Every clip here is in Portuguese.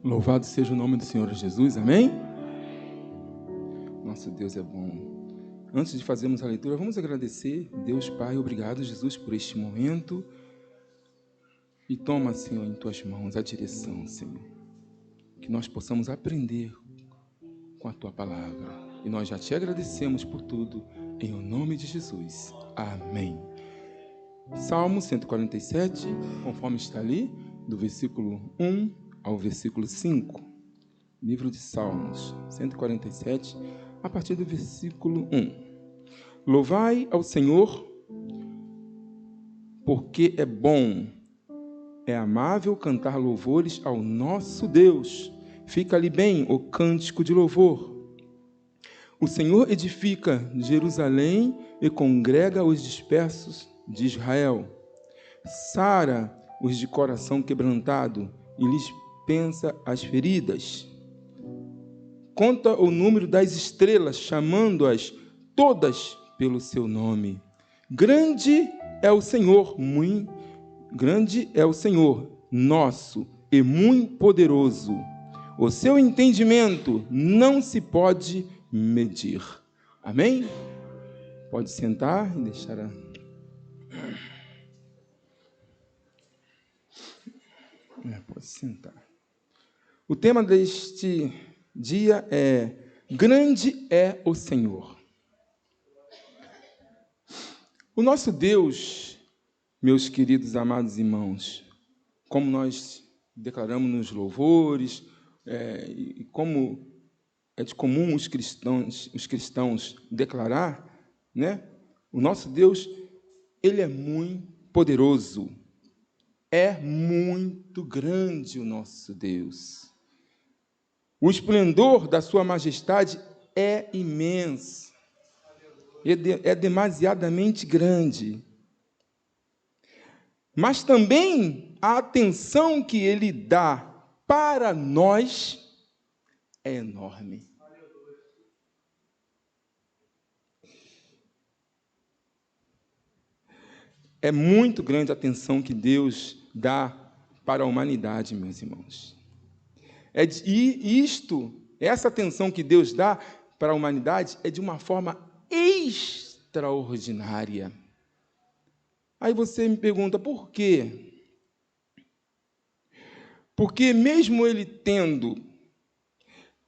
Louvado seja o nome do Senhor Jesus, amém? Nosso Deus é bom. Antes de fazermos a leitura, vamos agradecer, Deus Pai, obrigado, Jesus, por este momento. E toma, Senhor, em tuas mãos a direção, Senhor. Que nós possamos aprender com a tua palavra. E nós já te agradecemos por tudo, em o nome de Jesus. Amém. Salmo 147, conforme está ali, do versículo 1 ao versículo 5. Livro de Salmos, 147, a partir do versículo 1. Louvai ao Senhor, porque é bom, é amável cantar louvores ao nosso Deus. Fica-lhe bem o cântico de louvor. O Senhor edifica Jerusalém e congrega os dispersos de Israel. Sara os de coração quebrantado e lhes pensa as feridas. Conta o número das estrelas, chamando-as todas pelo seu nome. Grande é o Senhor, grande é o Senhor, nosso e muito poderoso. O seu entendimento não se pode medir. Amém? Pode sentar e deixar a... Pode sentar. O tema deste dia é Grande é o Senhor. O nosso Deus, meus queridos amados irmãos, como nós declaramos nos louvores, e como é de comum os cristãos declarar, né? O nosso Deus, ele é muito poderoso. É muito grande o nosso Deus. O esplendor da sua majestade é imenso. É demasiadamente grande. Mas também a atenção que ele dá para nós é enorme. É muito grande a atenção que Deus dá para a humanidade, meus irmãos. Essa atenção que Deus dá para a humanidade é de uma forma extraordinária. Aí você me pergunta, por quê? Porque mesmo ele tendo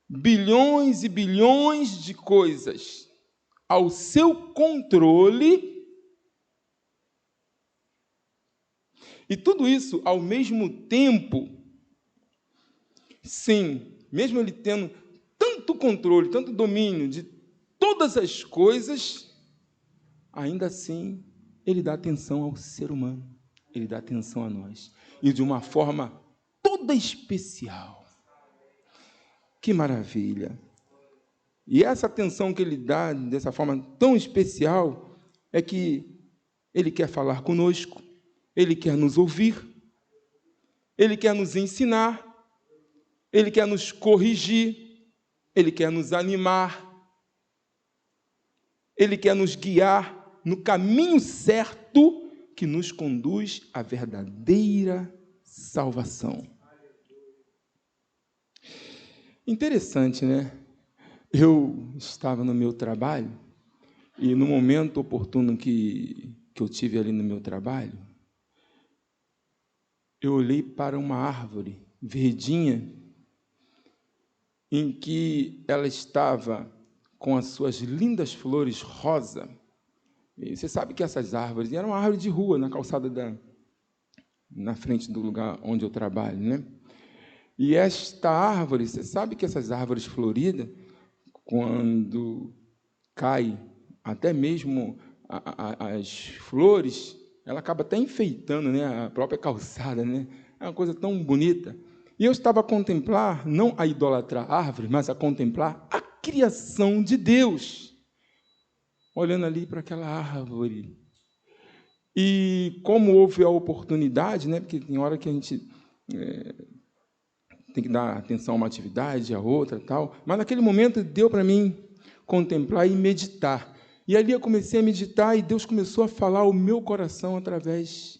bilhões e bilhões de coisas ao seu controle, e tudo isso ao mesmo tempo, sim, mesmo ele tendo tanto controle, tanto domínio de todas as coisas, ainda assim, ele dá atenção ao ser humano, ele dá atenção a nós, e de uma forma toda especial. Que maravilha! E essa atenção que ele dá dessa forma tão especial é que ele quer falar conosco, ele quer nos ouvir, ele quer nos ensinar, ele quer nos corrigir, ele quer nos animar, ele quer nos guiar no caminho certo que nos conduz à verdadeira salvação. Interessante, né? Eu estava no meu trabalho e no momento oportuno que eu tive ali no meu trabalho, eu olhei para uma árvore verdinha em que ela estava com as suas lindas flores rosa. E você sabe que essas árvores eram uma árvore de rua, na calçada na frente do lugar onde eu trabalho, né? E esta árvore, você sabe que essas árvores floridas, quando cai até mesmo as flores, ela acaba até enfeitando, né, a própria calçada, né? É uma coisa tão bonita. E eu estava a contemplar, não a idolatrar a árvore, mas a contemplar a criação de Deus, olhando ali para aquela árvore. E como houve a oportunidade, né, porque tem hora que a gente tem que dar atenção a uma atividade, a outra, tal, mas naquele momento deu para mim contemplar e meditar. E ali eu comecei a meditar e Deus começou a falar ao meu coração através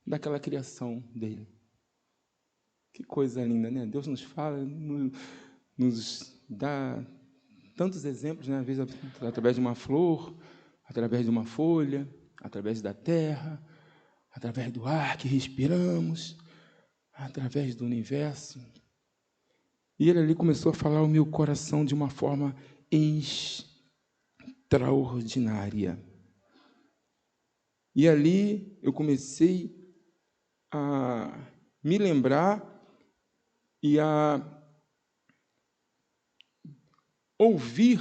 daquela criação dele. Que coisa linda, né? Deus nos fala, nos dá tantos exemplos, né? Às vezes através de uma flor, através de uma folha, através da terra, através do ar que respiramos, através do universo. E ele ali começou a falar ao meu coração de uma forma extraordinária. E ali eu comecei a me lembrar e a ouvir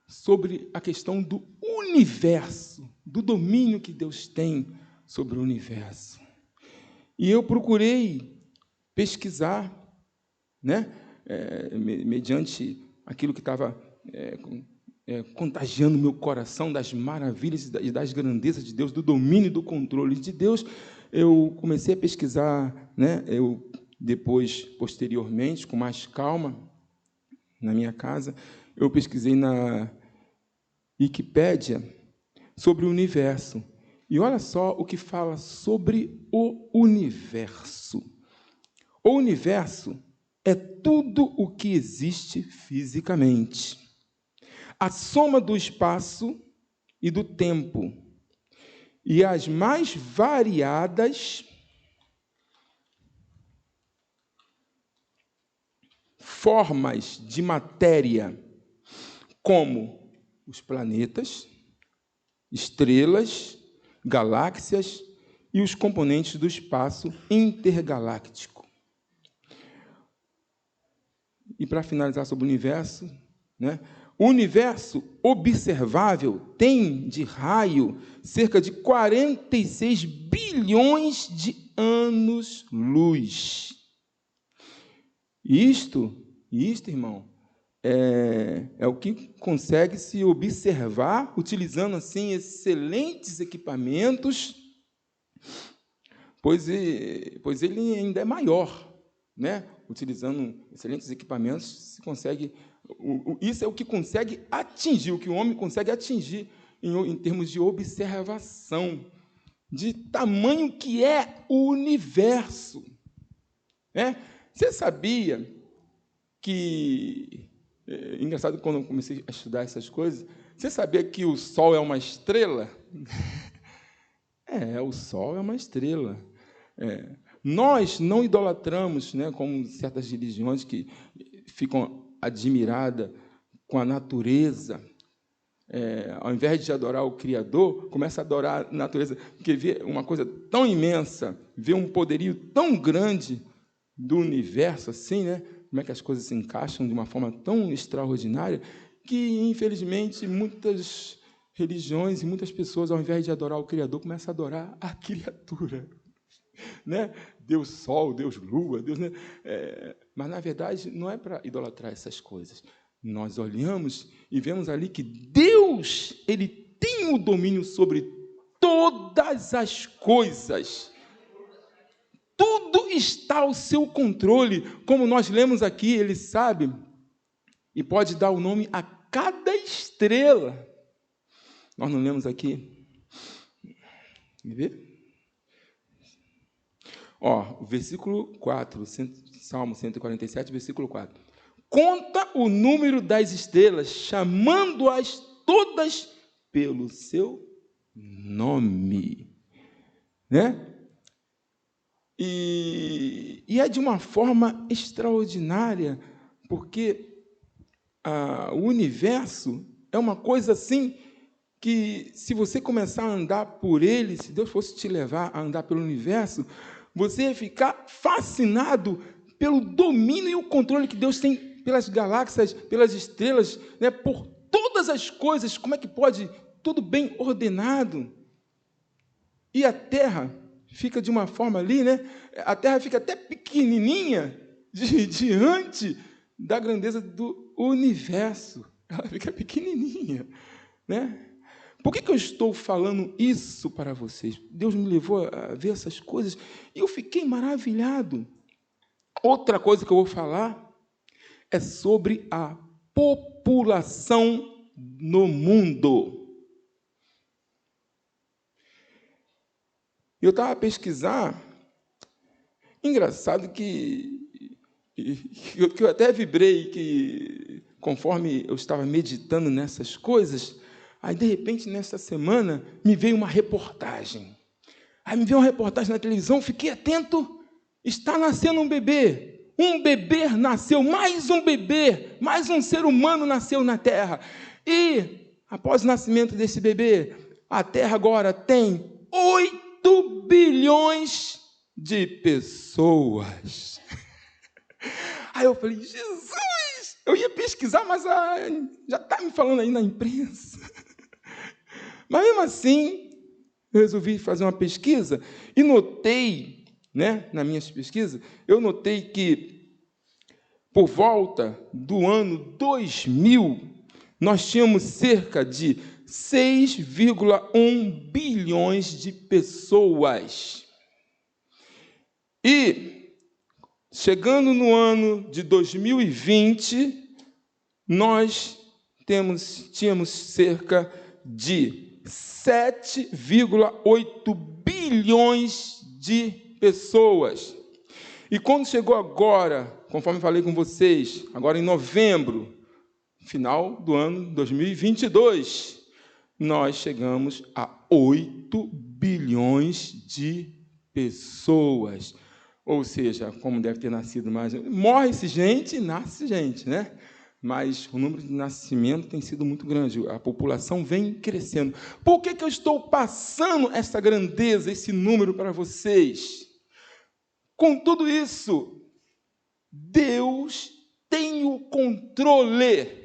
sobre a questão do universo, do domínio que Deus tem sobre o universo. E eu procurei pesquisar, né, mediante aquilo que estava contagiando meu coração das maravilhas e das grandezas de Deus, do domínio e do controle de Deus. Eu comecei a pesquisar, né, depois, posteriormente, com mais calma, na minha casa, eu pesquisei na Wikipédia sobre o universo. E olha só o que fala sobre o universo. O universo é tudo o que existe fisicamente. A soma do espaço e do tempo. E as mais variadas formas de matéria, como os planetas, estrelas, galáxias e os componentes do espaço intergaláctico. E para finalizar sobre o universo, né? O universo observável tem de raio cerca de 46 bilhões de anos-luz. Isto, irmão, é o que consegue se observar utilizando assim excelentes equipamentos, pois ele ainda é maior, né? Utilizando excelentes equipamentos, se consegue. Isso é o que consegue atingir, o que o homem consegue atingir em termos de observação, de tamanho que é o universo. Né? Você sabia que... engraçado, quando eu comecei a estudar essas coisas, você sabia que o Sol é uma estrela? O Sol é uma estrela. Nós não idolatramos, né, como certas religiões que ficam admiradas com a natureza. Ao invés de adorar o Criador, começa a adorar a natureza, porque vê uma coisa tão imensa, vê um poderio tão grande do universo, assim, né? Como é que as coisas se encaixam de uma forma tão extraordinária, que, infelizmente, muitas religiões e muitas pessoas, ao invés de adorar o Criador, começam a adorar a criatura. Né? Deus Sol, Deus Lua, Deus, né? Mas, na verdade, não é para idolatrar essas coisas. Nós olhamos e vemos ali que Deus, Ele tem o domínio sobre todas as coisas. Tudo está ao seu controle. Como nós lemos aqui, Ele sabe e pode dar o nome a cada estrela. Nós não lemos aqui? Quer ver? O versículo 4, Salmo 147, versículo 4. Conta o número das estrelas, chamando-as todas pelo seu nome. Né? E é de uma forma extraordinária, porque o universo é uma coisa assim que, se você começar a andar por ele, se Deus fosse te levar a andar pelo universo, você ia ficar fascinado pelo domínio e o controle que Deus tem pelas galáxias, pelas estrelas, né, por todas as coisas. Como é que pode? Tudo bem ordenado. E a Terra fica de uma forma ali, né? A Terra fica até pequenininha diante da grandeza do universo. Ela fica pequenininha, né? Por que eu estou falando isso para vocês? Deus me levou a ver essas coisas e eu fiquei maravilhado. Outra coisa que eu vou falar é sobre a população no mundo. Eu estava a pesquisar. Engraçado que que eu até vibrei, que conforme eu estava meditando nessas coisas, aí, de repente, nessa semana, me veio uma reportagem. Aí me veio uma reportagem na televisão, fiquei atento, está nascendo um bebê. Um bebê nasceu, mais um ser humano nasceu na Terra. E, após o nascimento desse bebê, a Terra agora tem 8 bilhões de pessoas. Aí eu falei, Jesus! Eu ia pesquisar, mas já está me falando aí na imprensa. Mas mesmo assim, eu resolvi fazer uma pesquisa e notei, né, nas minhas pesquisas, eu notei que por volta do ano 2000, nós tínhamos cerca de 6,1 bilhões de pessoas. E, chegando no ano de 2020, nós tínhamos cerca de 7,8 bilhões de pessoas. E quando chegou agora, conforme falei com vocês, agora em novembro, final do ano 2022, nós chegamos a 8 bilhões de pessoas. Ou seja, como deve ter nascido mais... Morre-se gente e nasce gente, né? Mas o número de nascimento tem sido muito grande, a população vem crescendo. Por que eu estou passando essa grandeza, esse número para vocês? Com tudo isso, Deus tem o controle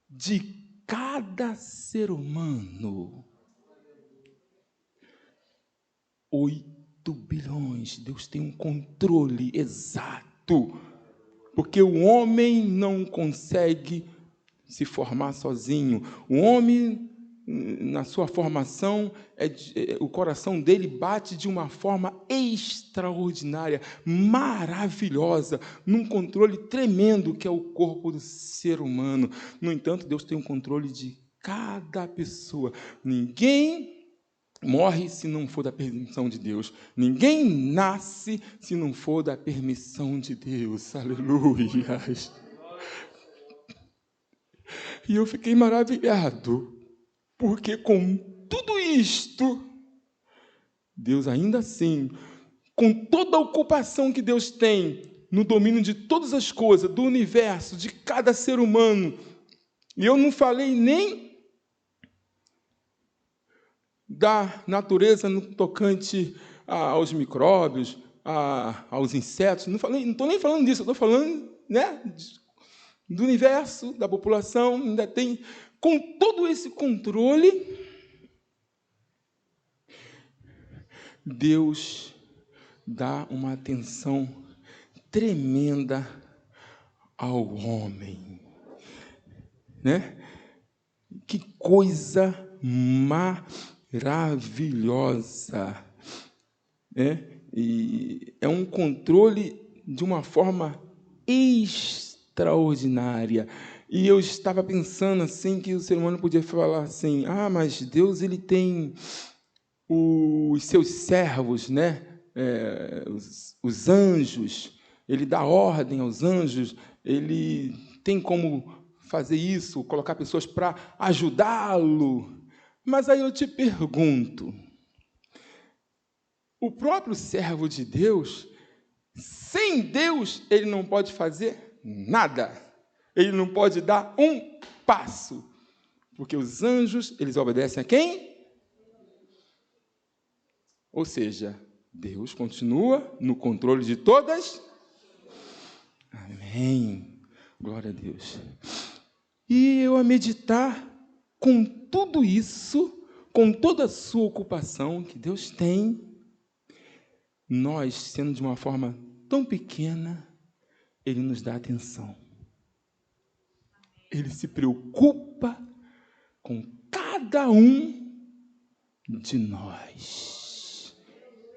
de cada ser humano. 8 bilhões, Deus tem um controle exato. Porque o homem não consegue se formar sozinho. O homem, na sua formação, o coração dele bate de uma forma extraordinária, maravilhosa, num controle tremendo que é o corpo do ser humano. No entanto, Deus tem um controle de cada pessoa. Ninguém morre se não for da permissão de Deus. Ninguém nasce se não for da permissão de Deus. Aleluia. E eu fiquei maravilhado, porque com tudo isto, Deus ainda assim, com toda a ocupação que Deus tem no domínio de todas as coisas, do universo, de cada ser humano, e eu não falei nem da natureza no tocante aos micróbios, aos insetos. Não estou nem falando disso, estou falando, né, do universo, da população. Ainda tem, com todo esse controle, Deus dá uma atenção tremenda ao homem, né? Que coisa maravilhosa, né? E é um controle de uma forma extraordinária. E eu estava pensando assim que o ser humano podia falar assim: mas Deus ele tem os seus servos, né? Os anjos. Ele dá ordem aos anjos. Ele tem como fazer isso, colocar pessoas para ajudá-lo. Mas aí eu te pergunto, o próprio servo de Deus, sem Deus, ele não pode fazer nada. Ele não pode dar um passo. Porque os anjos, eles obedecem a quem? Ou seja, Deus continua no controle de todas. Amém. Glória a Deus. E eu a meditar com tudo isso, com toda a sua ocupação que Deus tem, nós, sendo de uma forma tão pequena, Ele nos dá atenção. Ele se preocupa com cada um de nós.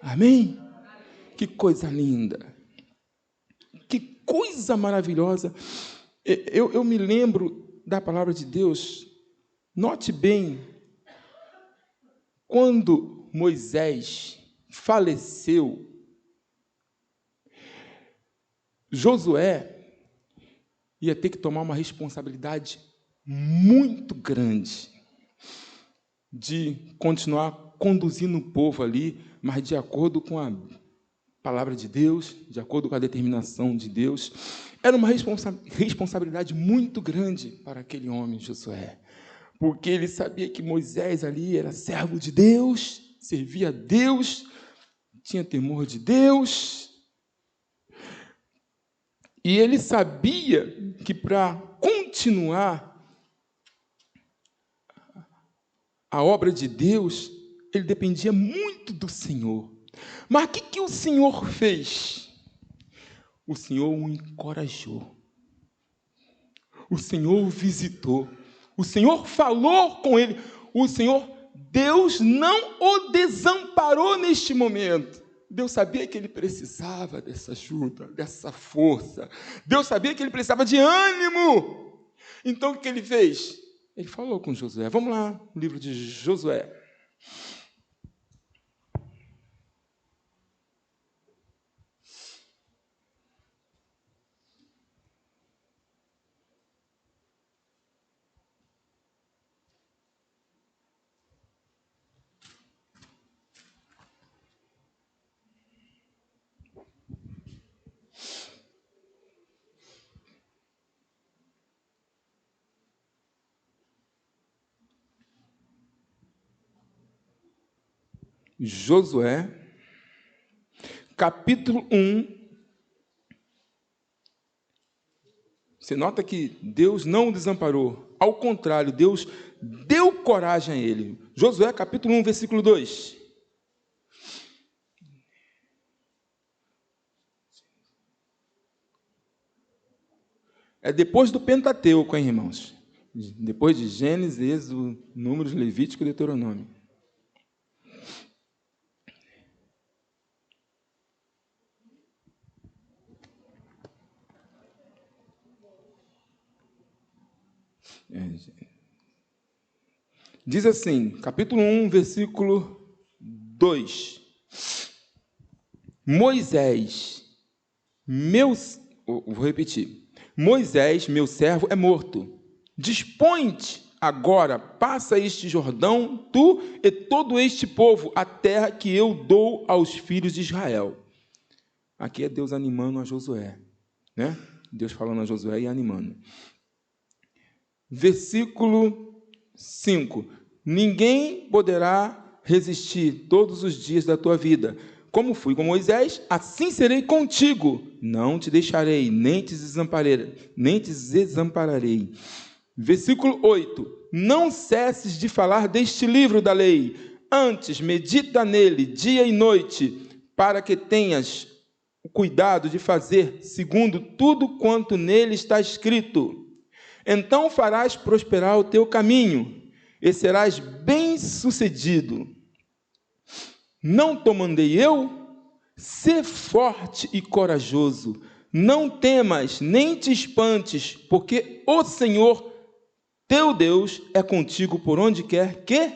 Amém? Que coisa linda. Que coisa maravilhosa. Eu me lembro da palavra de Deus. Note bem, quando Moisés faleceu, Josué ia ter que tomar uma responsabilidade muito grande de continuar conduzindo o povo ali, mas de acordo com a palavra de Deus, de acordo com a determinação de Deus. Era uma responsabilidade muito grande para aquele homem, Josué, porque ele sabia que Moisés ali era servo de Deus, servia a Deus, tinha temor de Deus, e ele sabia que para continuar a obra de Deus, ele dependia muito do Senhor. Mas o que o Senhor fez? O Senhor o encorajou. O Senhor o visitou. O Senhor falou com ele. O Senhor, Deus não o desamparou neste momento. Deus sabia que ele precisava dessa ajuda, dessa força. Deus sabia que ele precisava de ânimo. Então, o que ele fez? Ele falou com Josué. Vamos lá, no livro de Josué. Josué, capítulo 1. Você nota que Deus não o desamparou. Ao contrário, Deus deu coragem a ele. Josué, capítulo 1, versículo 2. É depois do Pentateuco, hein, irmãos? Depois de Gênesis, Êxodo, Números, Levítico e Deuteronômio. Diz assim, capítulo 1, versículo 2. Moisés, vou repetir. Moisés, meu servo, é morto. Dispõe-te agora, passa este Jordão, tu e todo este povo, a terra que eu dou aos filhos de Israel. Aqui é Deus animando a Josué, né? Deus falando a Josué e animando. Versículo 5. Ninguém poderá resistir todos os dias da tua vida. Como fui com Moisés, assim serei contigo. Não te deixarei, nem te desampararei. Versículo 8. Não cesses de falar deste livro da lei. Antes, medita nele dia e noite, para que tenhas o cuidado de fazer segundo tudo quanto nele está escrito. Então farás prosperar o teu caminho e serás bem-sucedido. Não te mandei eu? Sê forte e corajoso. Não temas, nem te espantes, porque o Senhor, teu Deus, é contigo por onde quer que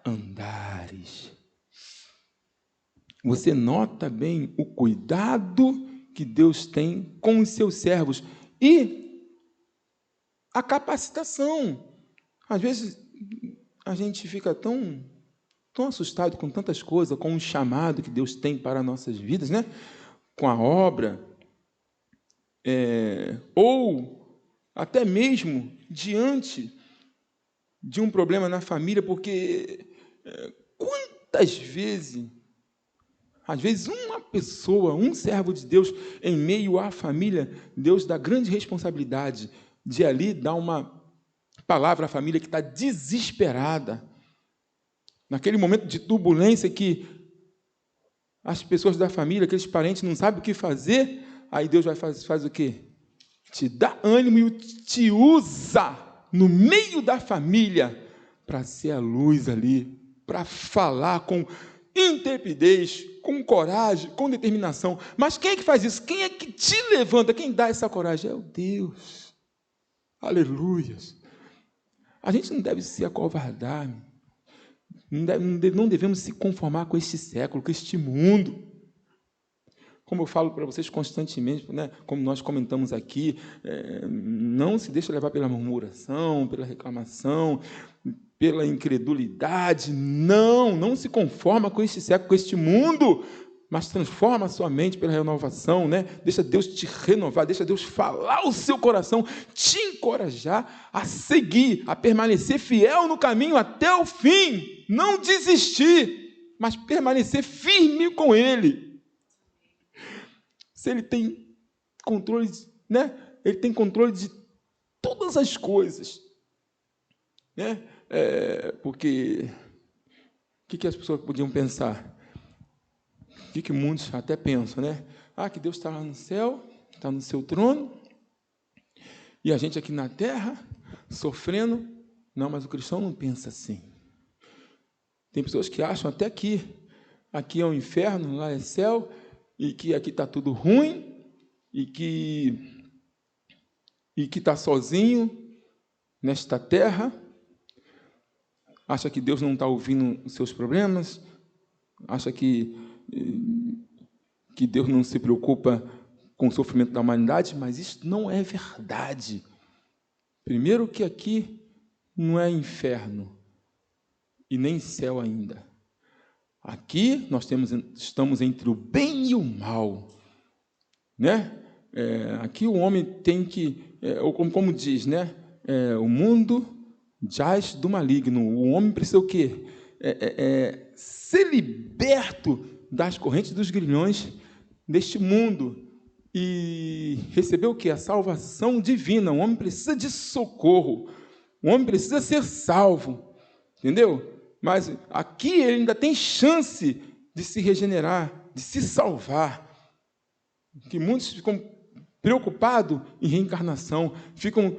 andares. Você nota bem o cuidado que Deus tem com os seus servos e a capacitação. Às vezes a gente fica tão assustado com tantas coisas, com o chamado que Deus tem para nossas vidas, né? Com a obra, ou até mesmo diante de um problema na família, porque quantas vezes, às vezes uma pessoa, um servo de Deus, em meio à família, Deus dá grande responsabilidade de ali dar uma palavra à família que está desesperada, naquele momento de turbulência que as pessoas da família, aqueles parentes não sabem o que fazer, aí Deus faz o quê? Te dá ânimo e te usa no meio da família para ser a luz ali, para falar com intrepidez, com coragem, com determinação. Mas quem é que faz isso? Quem é que te levanta? Quem dá essa coragem? É o Deus. Aleluias. A gente não deve se acovardar, não devemos se conformar com este século, com este mundo. Como eu falo para vocês constantemente, né? Como nós comentamos aqui, não se deixa levar pela murmuração, pela reclamação, pela incredulidade. Não se conforma com este século, com este mundo, mas transforma a sua mente pela renovação, né? Deixa Deus te renovar, deixa Deus falar o seu coração, te encorajar a seguir, a permanecer fiel no caminho até o fim, não desistir, mas permanecer firme com Ele. Se Ele tem controle, né? Ele tem controle de todas as coisas, né? Porque o que as pessoas podiam pensar? O que muitos até pensam, né? Que Deus está lá no céu, está no seu trono, e a gente aqui na terra, sofrendo. Não, mas o cristão não pensa assim. Tem pessoas que acham até que aqui é o inferno, lá é céu, e que aqui está tudo ruim, e que está sozinho nesta terra, acha que Deus não está ouvindo os seus problemas, acha que Deus não se preocupa com o sofrimento da humanidade, mas isso não é verdade. Primeiro que aqui não é inferno, e nem céu ainda. Aqui nós estamos entre o bem e o mal, né? Aqui o homem tem que, como diz, né? O mundo jaz do maligno. O homem precisa o quê? Ser liberto das correntes dos grilhões deste mundo e receber o quê? A salvação divina. O homem precisa de socorro. O homem precisa ser salvo, entendeu? Mas aqui ele ainda tem chance de se regenerar, de se salvar. Que muitos ficam preocupados em reencarnação, ficam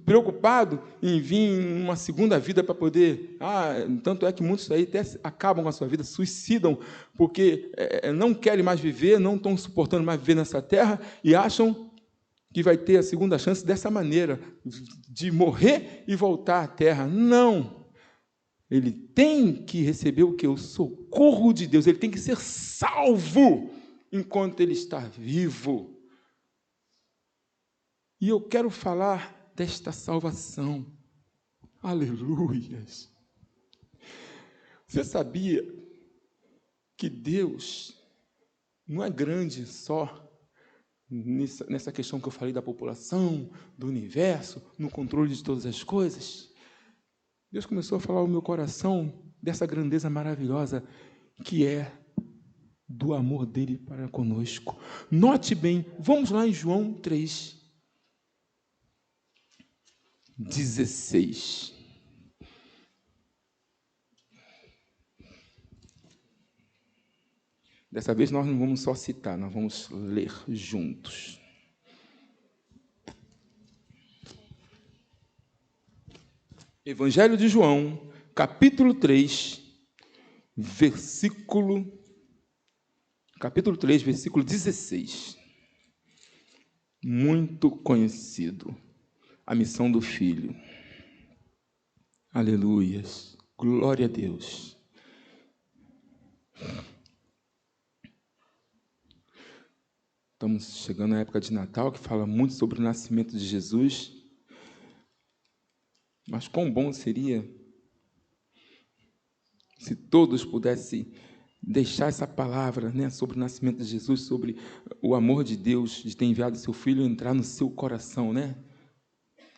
preocupados em vir em uma segunda vida para poder... tanto é que muitos aí até acabam com a sua vida, suicidam, porque não querem mais viver, não estão suportando mais viver nessa terra e acham que vai ter a segunda chance dessa maneira, de morrer e voltar à terra. Não! Ele tem que receber o quê? O socorro de Deus. Ele tem que ser salvo enquanto ele está vivo. E eu quero falar desta salvação. Aleluias! Você sabia que Deus não é grande só nessa questão que eu falei da população, do universo, no controle de todas as coisas? Deus começou a falar ao meu coração dessa grandeza maravilhosa que é do amor dele para conosco. Note bem, vamos lá em João 3:16. Dessa vez nós não vamos só citar, nós vamos ler juntos. Evangelho de João, capítulo 3, versículo 16. Muito conhecido. A missão do Filho. Aleluias. Glória a Deus. Estamos chegando à época de Natal, que fala muito sobre o nascimento de Jesus. Mas quão bom seria se todos pudessem deixar essa palavra, né, sobre o nascimento de Jesus, sobre o amor de Deus, de ter enviado seu Filho entrar no seu coração, né?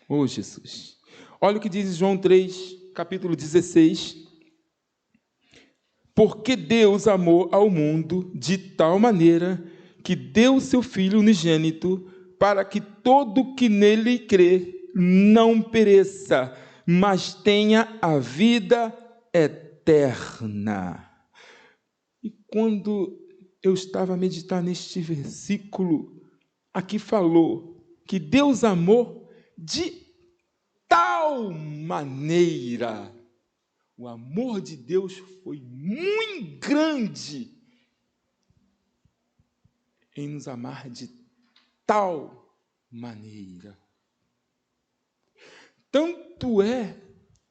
Oh, Jesus! Olha o que diz João 3, capítulo 16. Porque Deus amou ao mundo de tal maneira que deu seu Filho unigênito para que todo que nele crê não pereça, mas tenha a vida eterna. E quando eu estava a meditar neste versículo, aqui falou que Deus amou de tal maneira. O amor de Deus foi muito grande em nos amar de tal maneira. Tanto é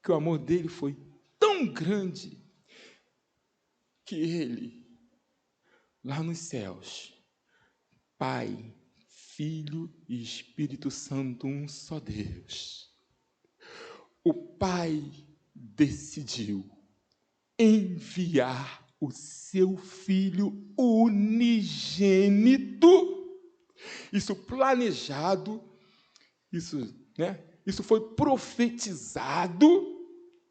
que o amor dele foi tão grande que ele, lá nos céus, Pai, Filho e Espírito Santo, um só Deus. O Pai decidiu enviar o seu Filho unigênito. Isso planejado, isso foi profetizado,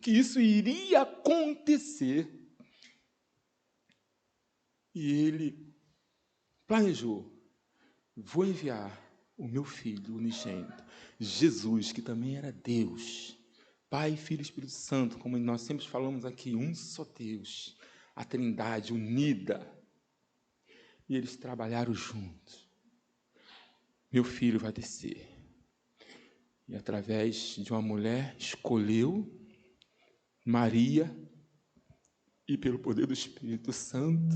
que isso iria acontecer. E ele planejou: vou enviar o meu Filho unigênito, Jesus, que também era Deus, Pai, Filho e Espírito Santo, como nós sempre falamos aqui, um só Deus, a Trindade unida. E eles trabalharam juntos. Meu filho vai descer. E através de uma mulher, escolheu Maria, e pelo poder do Espírito Santo,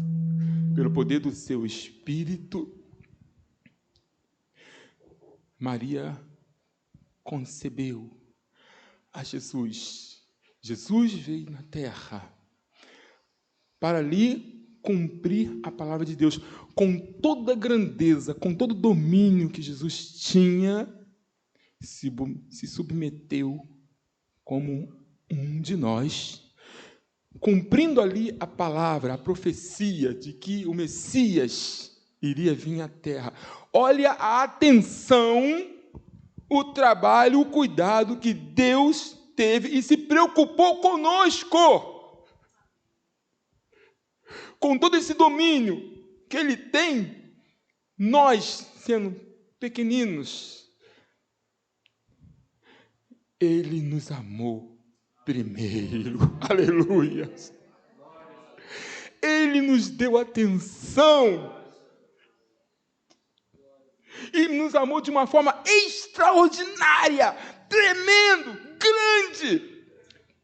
pelo poder do seu Espírito, Maria concebeu a Jesus. Jesus veio na terra para ali cumprir a palavra de Deus. Com toda a grandeza, com todo o domínio que Jesus tinha, se submeteu como um de nós, cumprindo ali a palavra, a profecia de que o Messias iria vir à terra. Olha a atenção, o trabalho, o cuidado que Deus teve e se preocupou conosco. Com todo esse domínio que Ele tem, nós, sendo pequeninos, Ele nos amou primeiro. Aleluia! Ele nos deu atenção e nos amou de uma forma extraordinária, tremendo, grande.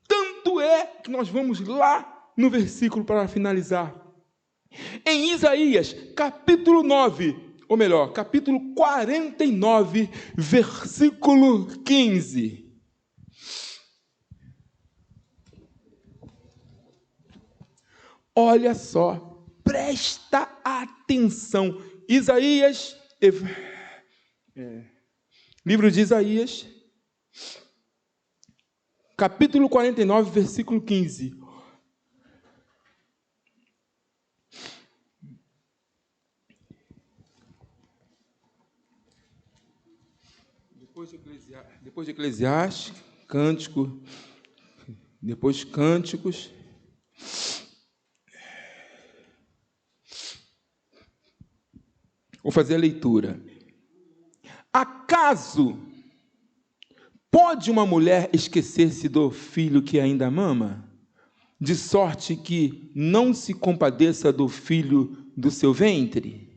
Tanto é que nós vamos lá no versículo para finalizar. Em Isaías, capítulo 9, ou melhor, capítulo 49, versículo 15. Olha só, presta atenção. Isaías, livro de Isaías, capítulo 49, versículo 15. Depois de Eclesiastes, Cântico, depois Cânticos. Vou fazer a leitura. Acaso pode uma mulher esquecer-se do filho que ainda mama, de sorte que não se compadeça do filho do seu ventre?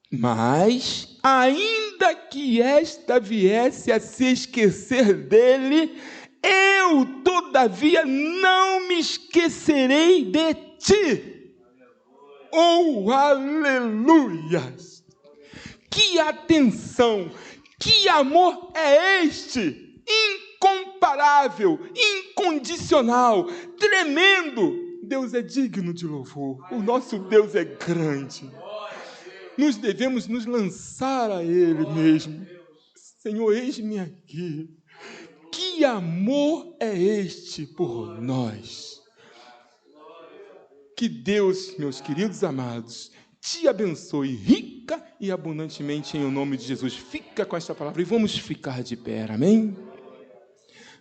Mas, ainda que esta viesse a se esquecer dele, eu, todavia, não me esquecerei de ti. Oh, aleluias! Que atenção, que amor é este? Incomparável, incondicional, tremendo. Deus é digno de louvor. O nosso Deus é grande. Nós devemos nos lançar a Ele mesmo. Senhor, eis-me aqui. Que amor é este por nós? Que Deus, meus queridos amados, te abençoe rica e abundantemente em nome de Jesus. Fica com esta palavra e vamos ficar de pé, amém?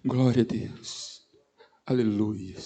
Glória a Deus. Aleluia.